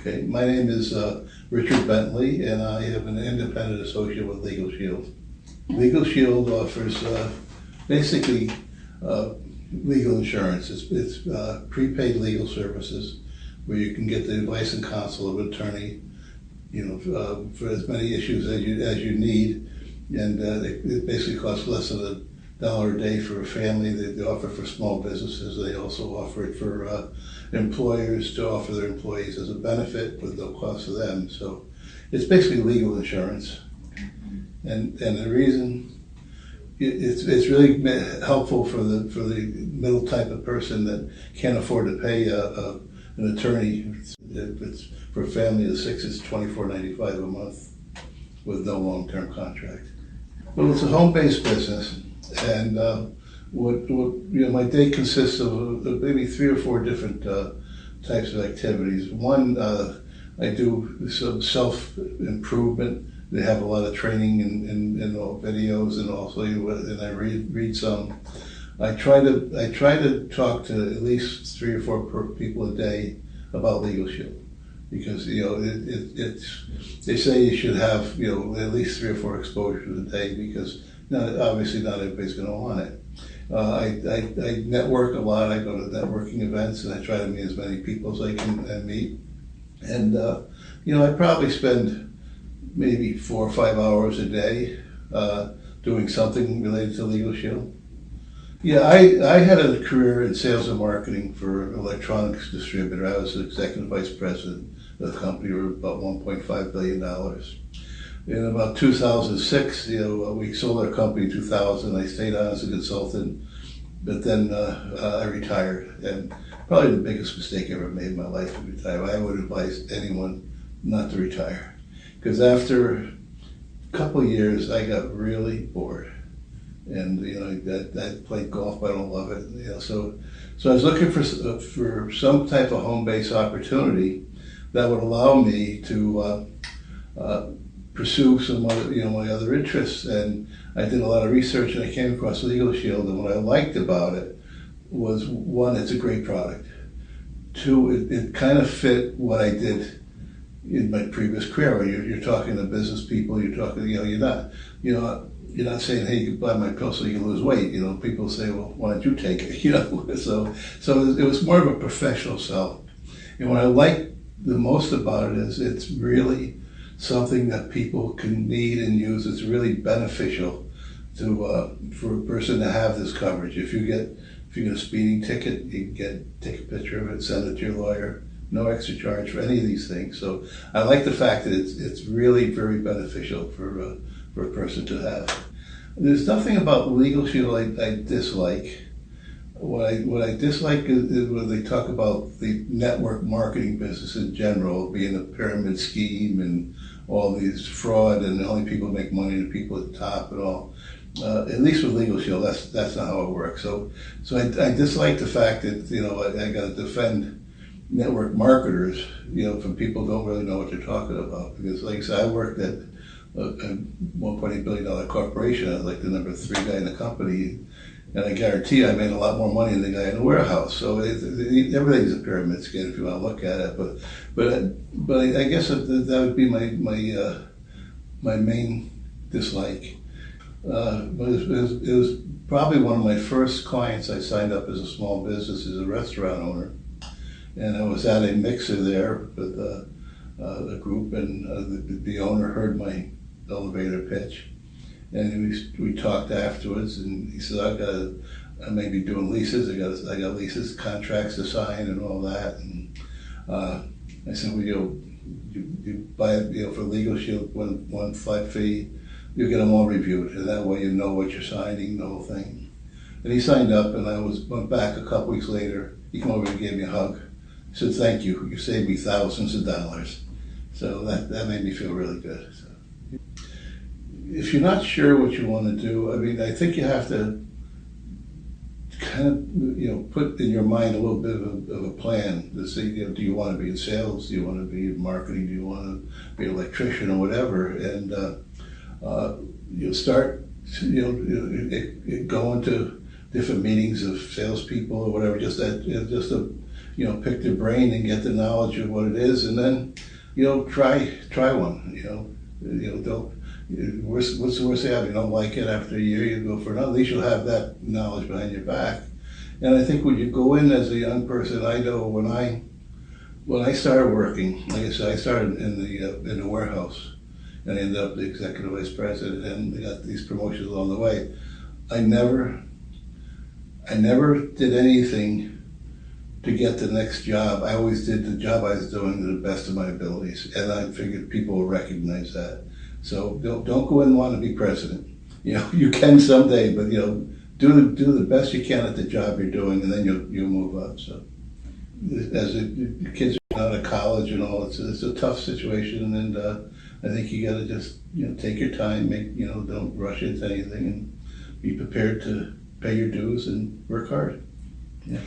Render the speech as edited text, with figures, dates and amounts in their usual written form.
Okay, my name is Richard Bentley, and I am an independent associate with LegalShield. LegalShield offers basically legal insurance. It's prepaid legal services where you can get the advice and counsel of an attorney, for as many issues as you need, and it basically costs less than $1 a day for a family. They offer for small businesses. They also offer it for employers to offer their employees as a benefit with no cost to them. So it's basically legal insurance, and the reason it's really helpful for the middle type of person that can't afford to pay an attorney. If it's for a family of 6, it's $24.95 a month with no long-term contract. Well, it's a home-based business, and my day consists of maybe 3 or 4 different types of activities. One, I do some self-improvement. They have a lot of training and videos, and also and I read some. I try to talk to at least 3 or 4 people a day about LegalShield, because they say you should have at least 3 or 4 exposures a day, because obviously not everybody's going to want it. I network a lot. I go to networking events, and I try to meet as many people as I can meet. And I probably spend maybe 4 or 5 hours a day doing something related to LegalShield. Yeah, I had a career in sales and marketing for an electronics distributor. I was the executive vice president of the company. We were about $1.5 billion. In about 2006, we sold our company in 2000. I stayed on as a consultant, but then I retired. And probably the biggest mistake I ever made in my life to retire. I would advise anyone not to retire, because after a couple of years, I got really bored. And I played golf, but I don't love it. So I was looking for some type of home-based opportunity that would allow me to pursue some other, my other interests. And I did a lot of research, and I came across LegalShield. And what I liked about it was, 1, it's a great product. 2, it kind of fit what I did in my previous career. Where you're talking to business people. You're talking, you're not saying, hey, you can buy my pill so you can lose weight. People say, well, why don't you take it? So it was more of a professional sell. And what I like the most about it is it's really something that people can need and use. It's really beneficial for a person to have this coverage. If you get a speeding ticket, you can take a picture of it, send it to your lawyer. No extra charge for any of these things. So I like the fact that it's really very beneficial for a person to have. There's nothing about LegalShield I dislike. What I dislike is when they talk about the network marketing business in general being a pyramid scheme and all these fraud, and the only people who make money are the people at the top and all. At least with LegalShield, that's not how it works. So I dislike the fact that I got to defend network marketers, from people who don't really know what they're talking about. Because, like I said, I worked at a $1.8 billion corporation. I was like the number 3 guy in the company, and I guarantee I made a lot more money than the guy in the warehouse. So everything's a pyramid scheme if you want to look at it. But I guess that would be my main dislike. But it was probably one of my first clients I signed up as a small business, as a restaurant owner. And I was at a mixer there with a group, and the owner heard my elevator pitch, and we talked afterwards. And he said, I may be doing leases. I got leases, contracts to sign, and all that. And I said, well, you buy it, for LegalShield, one flat fee. You get them all reviewed, and that way you know what you're signing, the whole thing. And he signed up, and I went back a couple weeks later. He came over and gave me a hug. He said, thank you. You saved me thousands of dollars. So that made me feel really good. So, if you're not sure what you want to do, I think you have to kind of, put in your mind a little bit of a plan to see, do you want to be in sales? Do you want to be in marketing? Do you want to be an electrician or whatever? And you'll start, going to different meetings of salespeople or whatever, just to, pick their brain and get the knowledge of what it is, and then, try one, don't, what's the worst thing? If you don't like it after a year, you go for another. At least you'll have that knowledge behind your back. And I think when you go in as a young person, I know when I started working, like I said, I started in the warehouse, and I ended up the executive vice president, and I got these promotions along the way. I never did anything to get the next job. I always did the job I was doing to the best of my abilities, and I figured people will recognize that. So don't go in and want to be president. You can someday, but do the best you can at the job you're doing, and then you'll move up. So as the kids are out of college and all, it's a tough situation, and I think you got to just take your time, don't rush into anything, and be prepared to pay your dues and work hard. Yeah.